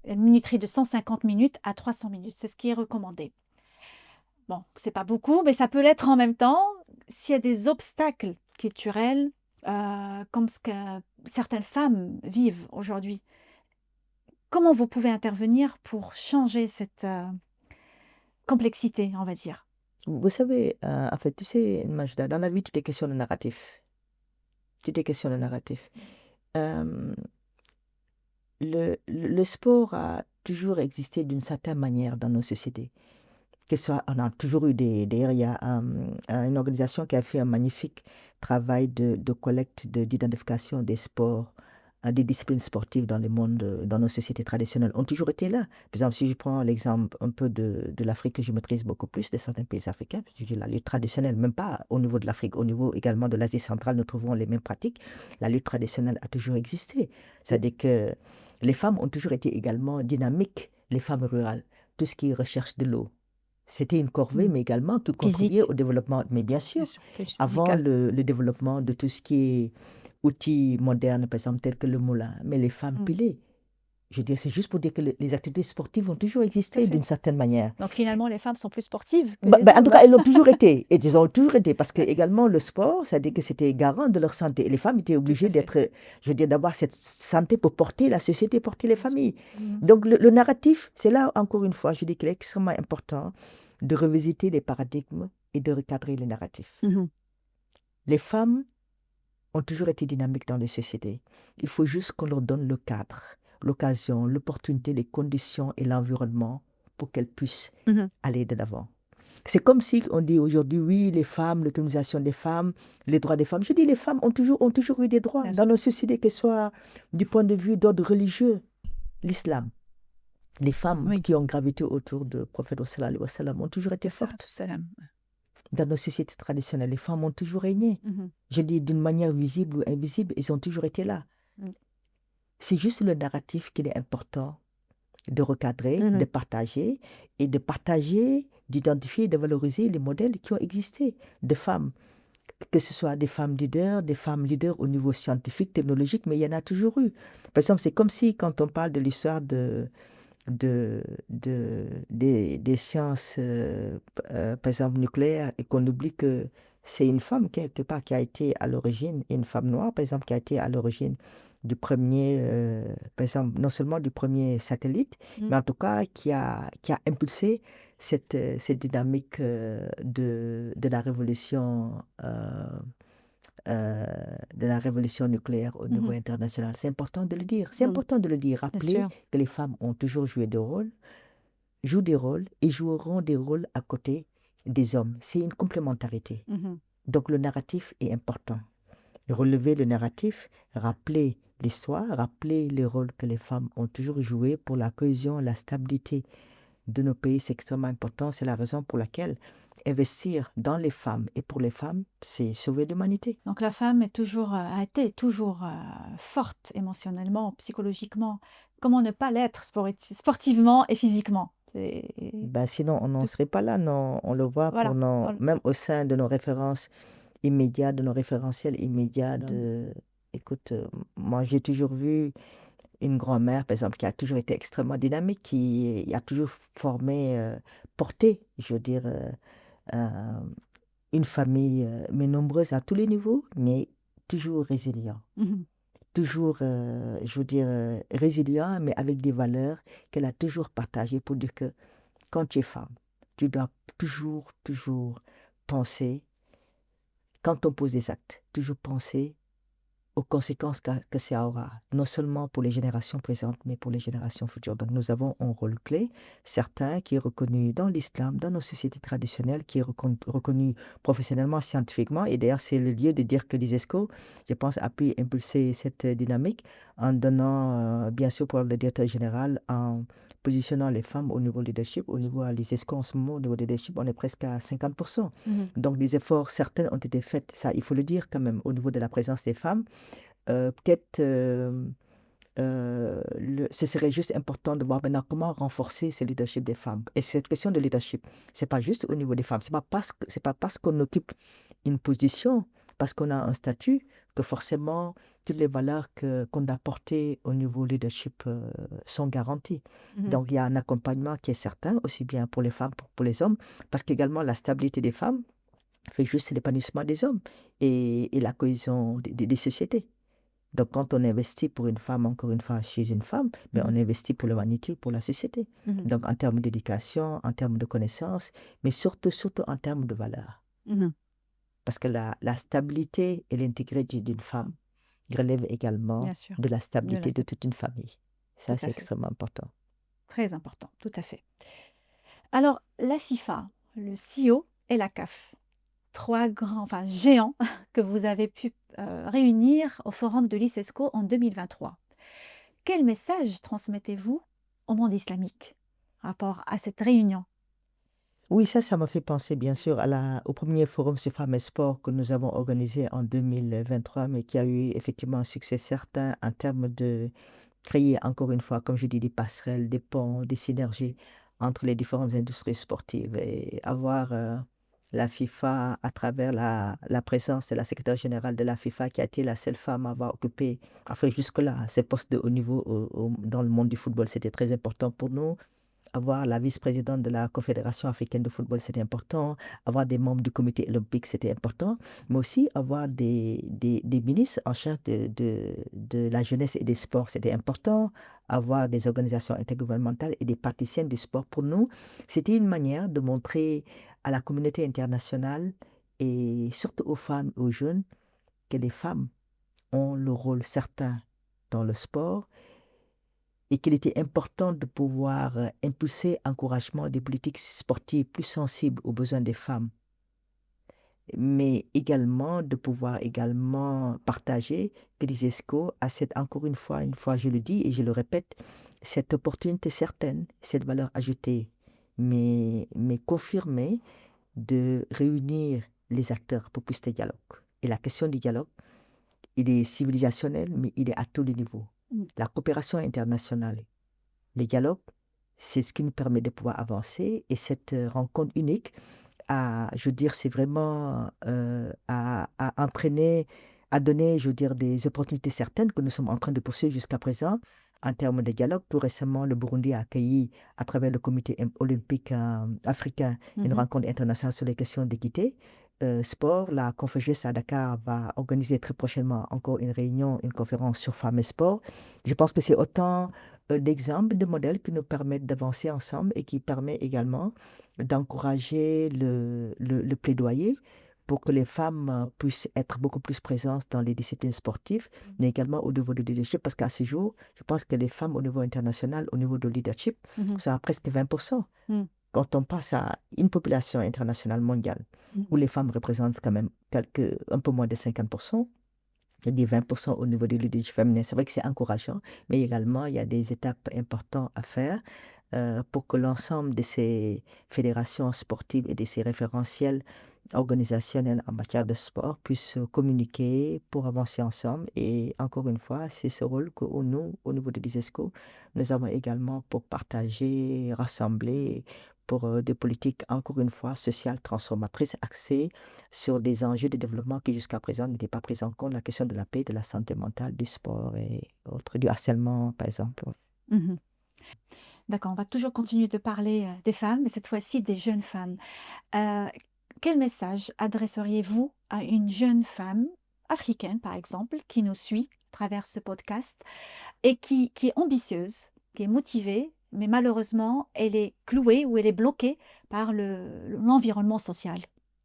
[SPEAKER 1] une minuterie de 150 minutes à 300 minutes. C'est ce qui est recommandé. Bon, c'est pas beaucoup, mais ça peut l'être en même temps. S'il y a des obstacles culturels, comme ce que certaines femmes vivent aujourd'hui, comment vous pouvez intervenir pour changer cette complexité, on va dire?
[SPEAKER 2] Vous savez, en fait, tu sais, Majda, dans la vie, tout est question de narratif. Tout est question de narratif. Euh, le sport a toujours existé d'une certaine manière dans nos sociétés. Que ce soit, on a toujours eu d'ailleurs, il y a une organisation qui a fait un magnifique travail de collecte, d'identification des sports, des disciplines sportives dans le monde, dans nos sociétés traditionnelles, ont toujours été là. Par exemple, si je prends l'exemple un peu de l'Afrique, que je maîtrise beaucoup plus, de certains pays africains, je dis la lutte traditionnelle, même pas au niveau de l'Afrique, au niveau également de l'Asie centrale, nous trouvons les mêmes pratiques. La lutte traditionnelle a toujours existé. C'est-à-dire que les femmes ont toujours été également dynamiques, les femmes rurales, tout ce qui est recherche de l'eau. C'était une corvée, mais également tout contribuait
[SPEAKER 1] Physique,
[SPEAKER 2] au développement. Mais bien sûr,
[SPEAKER 1] bien sûr, plus
[SPEAKER 2] avant
[SPEAKER 1] musical.
[SPEAKER 2] le développement de tout ce qui est outils modernes, par exemple, tels que le moulin, mais les femmes pilaient. Je veux dire, c'est juste pour dire que les activités sportives ont toujours
[SPEAKER 1] Tout à
[SPEAKER 2] existé d'une
[SPEAKER 1] fait.
[SPEAKER 2] certaine manière.
[SPEAKER 1] Donc finalement, les femmes sont plus sportives que les
[SPEAKER 2] En tout
[SPEAKER 1] hommes.
[SPEAKER 2] cas, elles l'ont toujours été. Et elles ont toujours été. Parce que également, le sport, ça dit que c'était garant de leur santé. Et les femmes étaient
[SPEAKER 1] Tout
[SPEAKER 2] obligées
[SPEAKER 1] à fait.
[SPEAKER 2] d'être, je veux dire, d'avoir cette santé pour porter la société, porter les
[SPEAKER 1] Bien sûr.
[SPEAKER 2] familles.
[SPEAKER 1] Mhm.
[SPEAKER 2] Donc, le narratif, c'est là, encore une fois, je dis qu'il est extrêmement important de revisiter les paradigmes et de recadrer les narratifs.
[SPEAKER 1] Mhm.
[SPEAKER 2] Les femmes ont toujours été dynamiques dans les sociétés. Il faut juste qu'on leur donne le cadre, l'occasion, l'opportunité, les conditions et l'environnement pour qu'elles puissent
[SPEAKER 1] Mhm.
[SPEAKER 2] aller de l'avant. C'est comme si on dit aujourd'hui, oui, les femmes, l'autonomisation des femmes, les droits des femmes. Je dis, les femmes ont toujours eu des droits
[SPEAKER 1] Bien
[SPEAKER 2] dans
[SPEAKER 1] sûr.
[SPEAKER 2] nos sociétés, que ce soit du point de vue d'ordre religieux, l'islam. Les femmes
[SPEAKER 1] Oui.
[SPEAKER 2] qui ont gravité autour de prophète sallallahu alayhi wa sallam ont toujours été
[SPEAKER 1] Salatu
[SPEAKER 2] fortes.
[SPEAKER 1] salam.
[SPEAKER 2] Dans nos sociétés traditionnelles, les femmes ont toujours régné.
[SPEAKER 1] Mhm.
[SPEAKER 2] Je dis d'une manière visible ou invisible, elles ont toujours été là.
[SPEAKER 1] Mm.
[SPEAKER 2] C'est juste le narratif qu'il est important de recadrer,
[SPEAKER 1] Mhm.
[SPEAKER 2] de partager, et de partager, d'identifier, de valoriser les modèles qui ont existé de femmes, que ce soit des femmes leaders au niveau scientifique, technologique, mais il y en a toujours eu. Par exemple, c'est comme si quand on parle de l'histoire des sciences, par exemple nucléaires, et qu'on oublie que c'est une femme quelque part qui a été à l'origine, une femme noire, par exemple, qui a été à l'origine du premier, par exemple, non seulement du premier satellite,
[SPEAKER 1] Mm.
[SPEAKER 2] mais en tout cas qui a impulsé cette dynamique de la révolution de la révolution nucléaire au niveau
[SPEAKER 1] Mhm.
[SPEAKER 2] international. C'est important de le dire. C'est
[SPEAKER 1] Mm.
[SPEAKER 2] important de le dire.
[SPEAKER 1] Bien
[SPEAKER 2] Rappeler
[SPEAKER 1] sûr.
[SPEAKER 2] que les femmes ont toujours joué des rôles, jouent des rôles et joueront des rôles à côté des hommes. C'est une complémentarité.
[SPEAKER 1] Mhm.
[SPEAKER 2] Donc le narratif est important. Relever le narratif, rappeler l'histoire, rappeler les rôles que les femmes ont toujours joués pour la cohésion, la stabilité de nos pays, c'est extrêmement important. C'est la raison pour laquelle investir dans les femmes et pour les femmes, c'est sauver l'humanité.
[SPEAKER 1] Donc la femme est toujours, a été toujours forte émotionnellement, psychologiquement. Comment ne pas l'être sportivement et physiquement?
[SPEAKER 2] Ben, sinon, on n'en
[SPEAKER 1] Tout-
[SPEAKER 2] serait pas là. Non, on le voit
[SPEAKER 1] Voilà.
[SPEAKER 2] même au sein de nos références immédiates, de nos référentiels immédiats. Écoute, moi, j'ai toujours vu une grand-mère, par exemple, qui a toujours été extrêmement dynamique, qui a toujours formé, porté, je veux dire, euh, une famille, mais nombreuse à tous les niveaux, mais toujours résilient.
[SPEAKER 1] Mhm.
[SPEAKER 2] Toujours, je veux dire, résilient, mais avec des valeurs qu'elle a toujours partagées pour dire que quand tu es femme, tu dois toujours penser, quand on pose des actes, toujours penser aux conséquences que ça aura, non seulement pour les générations présentes, mais pour les générations futures. Donc nous avons un rôle clé, certain, qui est reconnu dans l'islam, dans nos sociétés traditionnelles, qui est reconnu professionnellement, scientifiquement. Et d'ailleurs, c'est le lieu de dire que l'ISESCO, je pense, a pu impulser cette dynamique en donnant, bien sûr, pour le directeur général, en positionnant les femmes au niveau leadership. Au niveau à l'ISESCO, en ce moment, au niveau leadership, on est presque à 50%.
[SPEAKER 1] Mhm.
[SPEAKER 2] Donc des efforts certains ont été faits, ça il faut le dire quand même, au niveau de la présence des femmes. Peut-être ce serait juste important de voir maintenant comment renforcer ce leadership des femmes. Et cette question de leadership, c'est pas juste au niveau des femmes. C'est pas parce qu'on occupe une position parce qu'on a un statut que forcément, toutes les valeurs qu'on a portées au niveau leadership sont garanties. Donc, il y a un accompagnement qui est certain, aussi bien pour les femmes que pour les hommes, parce qu'également, la stabilité des femmes fait juste l'épanouissement des hommes et la cohésion des sociétés. Donc, quand on investit pour une femme, encore une fois, chez une femme, ben, on investit pour l'humanité, pour la société. Donc, en termes d'éducation, en termes de connaissances, mais surtout en termes de valeurs. Parce que la stabilité et l'intégrité d'une femme relève également
[SPEAKER 1] Bien sûr.
[SPEAKER 2] de la stabilité de toute une famille. Ça, c'est extrêmement important.
[SPEAKER 1] Très important, tout à fait. Alors, la FIFA, le CIO et la CAF, trois grands, enfin géants que vous avez pu réunir au forum de l'ICESCO en 2023. Quel message transmettez-vous au monde islamique par rapport à cette réunion?
[SPEAKER 2] Oui, ça m'a fait penser bien sûr au premier forum sur femmes et sport que nous avons organisé en 2023, mais qui a eu effectivement un succès certain en termes de créer encore une fois, comme je dis, des passerelles, des ponts, des synergies entre les différentes industries sportives et avoir la FIFA à travers la présence de la secrétaire générale de la FIFA qui a été la seule femme à avoir occupé, enfin jusque-là, ces postes de haut niveau dans le monde du football. C'était très important pour nous. Avoir la vice-présidente de la Confédération africaine de football, c'était important. Avoir des membres du comité olympique, c'était important. Mais aussi avoir des ministres en charge de la jeunesse et des sports, c'était important. Avoir des organisations intergouvernementales et des praticiens du sport. Pour nous, c'était une manière de montrer à la communauté internationale et surtout aux femmes et aux jeunes que les femmes ont le rôle certain dans le sport et qu'il était important de pouvoir impulser encouragement des politiques sportives plus sensibles aux besoins des femmes, mais également de pouvoir également partager que l'ISESCO a encore une fois je le dis et je le répète, cette opportunité certaine, cette valeur ajoutée, mais confirmée de réunir les acteurs pour plus de dialogue. Et la question du dialogue, il est civilisationnel, mais il est à tous les niveaux. La coopération internationale, le dialogue, c'est ce qui nous permet de pouvoir avancer. Et cette rencontre unique, je veux dire, c'est vraiment à entraîner, à donner, je veux dire, des opportunités certaines que nous sommes en train de poursuivre jusqu'à présent en termes de dialogue. Tout récemment, le Burundi a accueilli, à travers le comité olympique africain, une rencontre internationale sur les questions d'équité. Sport, la Confédération à Dakar va organiser très prochainement encore une réunion, une conférence sur femmes et sport. Je pense que c'est autant d'exemples, de modèles qui nous permettent d'avancer ensemble et qui permet également d'encourager le plaidoyer pour que les femmes puissent être beaucoup plus présentes dans les disciplines sportives, mais également au niveau du leadership, parce qu'à ce jour, je pense que les femmes au niveau international, au niveau du leadership, sont à presque 20%. Quand on passe à une population internationale mondiale, où les femmes représentent quand même un peu moins de 50%, il y a des 20% au niveau du leadership féminin. C'est vrai que c'est encourageant, mais également, il y a des étapes importantes à faire pour que l'ensemble de ces fédérations sportives et de ces référentiels organisationnels en matière de sport puissent communiquer pour avancer ensemble. Et encore une fois, c'est ce rôle que nous, au niveau de l'ISESCO, nous avons également pour partager, rassembler, pour des politiques, encore une fois, sociales transformatrices, axées sur des enjeux de développement qui jusqu'à présent n'étaient pas pris en compte, la question de la paix, de la santé mentale, du sport et autres, du harcèlement, par exemple.
[SPEAKER 1] D'accord, on va toujours continuer de parler des femmes, mais cette fois-ci des jeunes femmes. Quel message adresseriez-vous à une jeune femme africaine, par exemple, qui nous suit à travers ce podcast et qui est ambitieuse, qui est motivée, mais malheureusement, elle est clouée ou elle est bloquée par l'environnement social?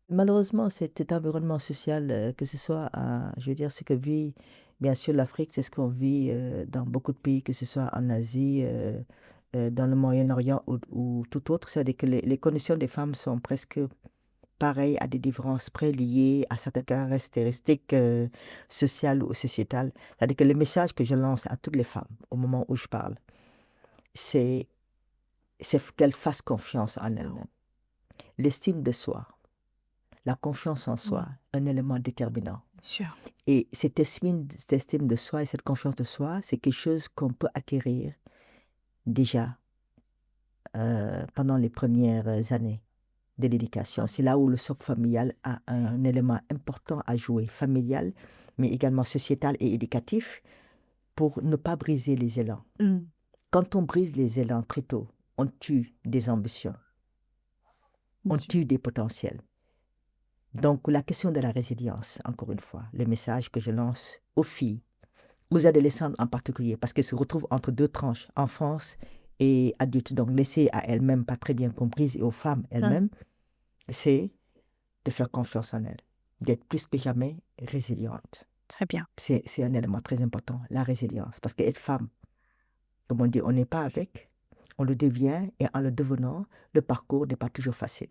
[SPEAKER 2] Malheureusement, cet environnement social, que ce soit, je veux dire, ce que vit, bien sûr, l'Afrique, c'est ce qu'on vit dans beaucoup de pays, que ce soit en Asie, dans le Moyen-Orient ou tout autre. C'est-à-dire que les conditions des femmes sont presque pareilles à des différences près liées à certaines caractéristiques sociales ou sociétales. C'est-à-dire que le message que je lance à toutes les femmes au moment où je parle, c'est qu'elles fassent confiance en elles-mêmes. L'estime de soi, la confiance en soi, un élément déterminant.
[SPEAKER 1] Sûr.
[SPEAKER 2] Et cette estime de soi et cette confiance de soi, c'est quelque chose qu'on peut acquérir déjà pendant les premières années. de l'éducation. C'est là où le socle familial a un élément important à jouer, familial, mais également sociétal et éducatif, pour ne pas briser les élans. Quand on brise les élans très tôt, on tue des ambitions, on tue des potentiels. Donc, la question de la résilience, encore une fois, le message que je lance aux filles, aux adolescentes en particulier, parce qu'elles se retrouvent entre deux tranches, enfance et adulte, donc laissées à elles-mêmes, pas très bien comprises, et aux femmes elles-mêmes, c'est de faire confiance en elles, d'être plus que jamais résiliente.
[SPEAKER 1] Très bien.
[SPEAKER 2] C'est un élément très important, la résilience, parce qu'être femme, comme on dit, on n'est pas avec, on le devient, et en le devenant, le parcours n'est pas toujours facile.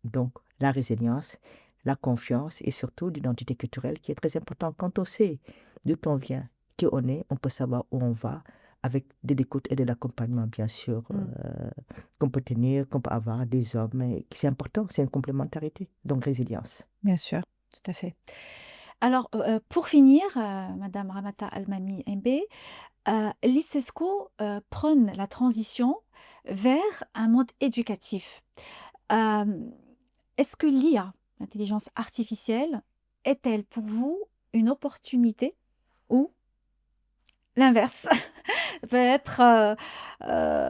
[SPEAKER 2] Donc, la résilience, la confiance et surtout l'identité culturelle qui est très importante. Quand on sait d'où on vient, qui on est, on peut savoir où on va avec de l'écoute et de l'accompagnement, bien sûr, qu'on peut tenir, qu'on peut avoir des hommes. Et c'est important, c'est une complémentarité. Donc, résilience.
[SPEAKER 1] Bien sûr, tout à fait. Alors, pour finir, Madame Ramata Almami Mbe, l'ICESCO prône la transition vers un monde éducatif. Est-ce que l'IA, l'intelligence artificielle, est-elle pour vous une opportunité ou l'inverse peut être un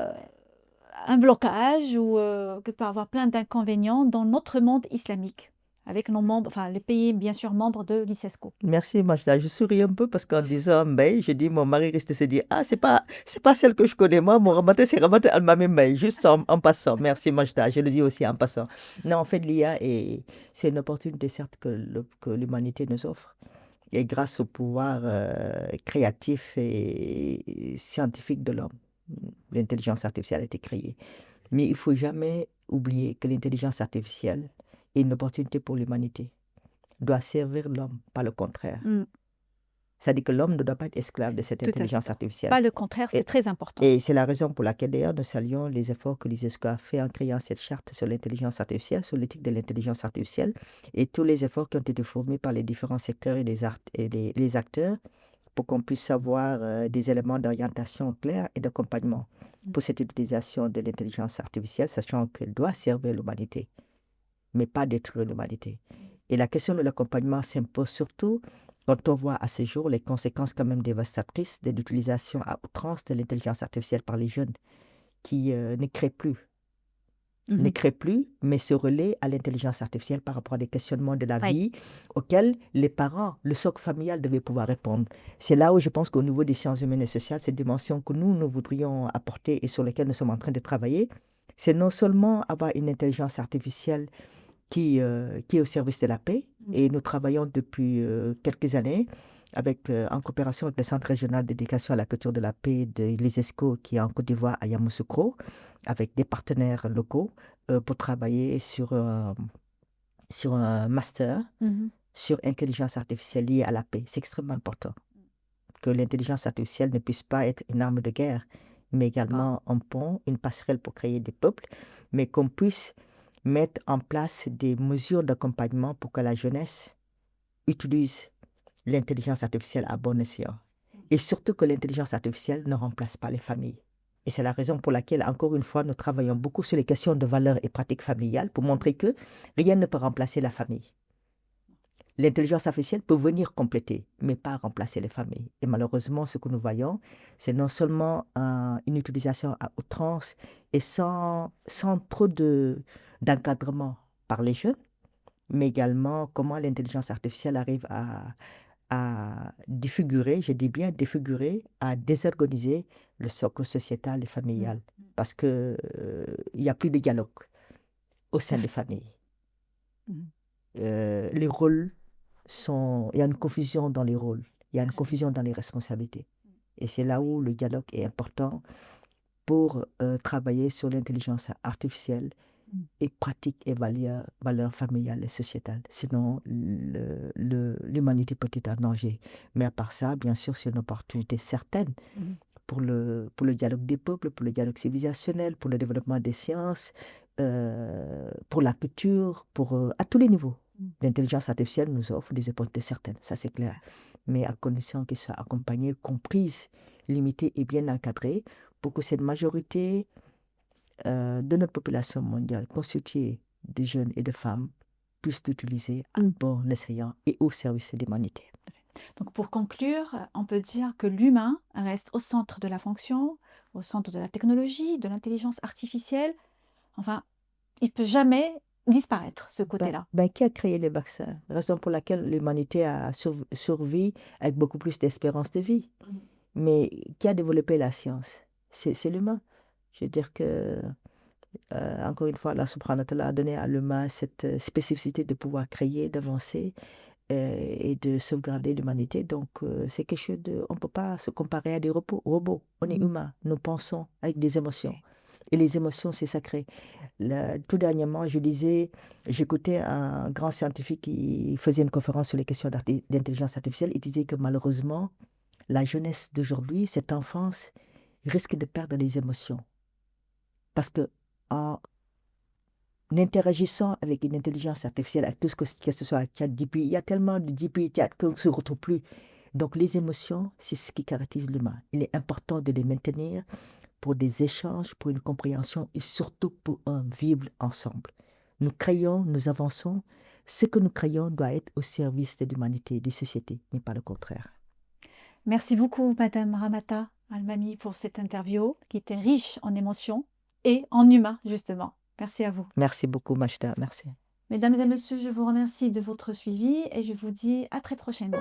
[SPEAKER 1] blocage ou que peut avoir plein d'inconvénients dans notre monde islamique avec nos membres, enfin les pays bien sûr membres de l'ICESCO.
[SPEAKER 2] Merci Majda, je souris un peu parce qu'en disant Mbaye, je dis mon mari risque de se dire ah c'est pas celle que je connais moi, mon Ramata c'est Ramata Almami Mbaye, juste en passant. Merci Majda, je le dis aussi en passant. Non, en fait l'IA c'est une opportunité certes que l'humanité nous offre. Et grâce au pouvoir créatif et scientifique de l'homme, l'intelligence artificielle a été créée. Mais il ne faut jamais oublier que l'intelligence artificielle est une opportunité pour l'humanité. Doit servir l'homme, pas le contraire. C'est-à-dire que l'homme ne doit pas être esclave de cette intelligence artificielle.
[SPEAKER 1] Pas le contraire, c'est très important.
[SPEAKER 2] Et c'est la raison pour laquelle d'ailleurs nous saluons les efforts que l'ICESCO a fait en créant cette charte sur l'intelligence artificielle, sur l'éthique de l'intelligence artificielle, et tous les efforts qui ont été fournis par les différents secteurs et les acteurs pour qu'on puisse avoir des éléments d'orientation clairs et d'accompagnement pour cette utilisation de l'intelligence artificielle, sachant qu'elle doit servir l'humanité, mais pas détruire l'humanité. Et la question de l'accompagnement s'impose surtout quand on voit à ce jour les conséquences quand même dévastatrices de l'utilisation à outrance de l'intelligence artificielle par les jeunes qui ne créent plus. Ne créent plus, mais se relaient à l'intelligence artificielle par rapport à des questionnements de la vie auxquels les parents, le socle familial devait pouvoir répondre. C'est là où je pense qu'au niveau des sciences humaines et sociales, cette dimension que nous voudrions apporter et sur laquelle nous sommes en train de travailler, c'est non seulement avoir une intelligence artificielle qui est au service de la paix, et nous travaillons depuis quelques années en coopération avec le Centre régional d'éducation à la culture de la paix de l'ICESCO qui est en Côte d'Ivoire à Yamoussoukro, avec des partenaires locaux pour travailler sur un master sur intelligence artificielle liée à la paix. C'est extrêmement important que l'intelligence artificielle ne puisse pas être une arme de guerre, mais également un pont, une passerelle pour créer des peuples, mais qu'on puisse mettre en place des mesures d'accompagnement pour que la jeunesse utilise l'intelligence artificielle à bon escient. Et surtout que l'intelligence artificielle ne remplace pas les familles. Et c'est la raison pour laquelle, encore une fois, nous travaillons beaucoup sur les questions de valeurs et pratiques familiales pour montrer que rien ne peut remplacer la famille. L'intelligence artificielle peut venir compléter, mais pas remplacer les familles. Et malheureusement, ce que nous voyons, c'est non seulement une utilisation à outrance et sans trop d'encadrement par les jeunes, mais également comment l'intelligence artificielle arrive à défigurer, je dis bien défigurer, à désorganiser le socle sociétal et familial. Parce qu'il n'y a plus de dialogue au sein des familles. Les rôles il y a une confusion dans les rôles, il y a une confusion dans les responsabilités. Et c'est là où le dialogue est important pour travailler sur l'intelligence artificielle et pratique et valeurs familiales et sociétales. Sinon, l'humanité peut être en danger. Mais à part ça, bien sûr, c'est une opportunité certaine pour le dialogue des peuples, pour le dialogue civilisationnel, pour le développement des sciences, pour la culture, à tous les niveaux. L'intelligence artificielle nous offre des opportunités certaines, ça c'est clair. Mais à condition qu'elle soit accompagnée, comprise, limitée et bien encadrée pour que cette majorité de notre population mondiale, constituée de jeunes et de femmes puissent l'utiliser à bon escient et au service de l'humanité.
[SPEAKER 1] Donc pour conclure, on peut dire que l'humain reste au centre de la fonction, au centre de la technologie, de l'intelligence artificielle. Enfin, il ne peut jamais disparaître, ce côté-là.
[SPEAKER 2] Qui a créé les vaccins? Raison pour laquelle l'humanité a survécu avec beaucoup plus d'espérance de vie. Mais qui a développé la science? C'est l'humain. Je veux dire que, encore une fois, Allah subhanahu wa ta'ala a donné à l'humain cette spécificité de pouvoir créer, d'avancer et de sauvegarder l'humanité. Donc, c'est quelque chose de... On ne peut pas se comparer à des robots. On est humain. Nous pensons avec des émotions. Et les émotions, c'est sacré. Tout dernièrement, j'écoutais un grand scientifique qui faisait une conférence sur les questions d'intelligence artificielle. Il disait que malheureusement, la jeunesse d'aujourd'hui, cette enfance, risque de perdre les émotions. Parce que en interagissant avec une intelligence artificielle, avec tout ce que ce soit ChatGPT, il y a tellement de GPT qu'on ne se retrouve plus. Donc les émotions, c'est ce qui caractérise l'humain. Il est important de les maintenir pour des échanges, pour une compréhension et surtout pour un vivre ensemble. Nous créons, nous avançons. Ce que nous créons doit être au service de l'humanité, des sociétés, mais pas le contraire.
[SPEAKER 1] Merci beaucoup, Madame Ramata Almami, pour cette interview qui était riche en émotions et en humain, justement. Merci à vous.
[SPEAKER 2] Merci beaucoup, Majda. Merci.
[SPEAKER 1] Mesdames et messieurs, je vous remercie de votre suivi et je vous dis à très prochainement.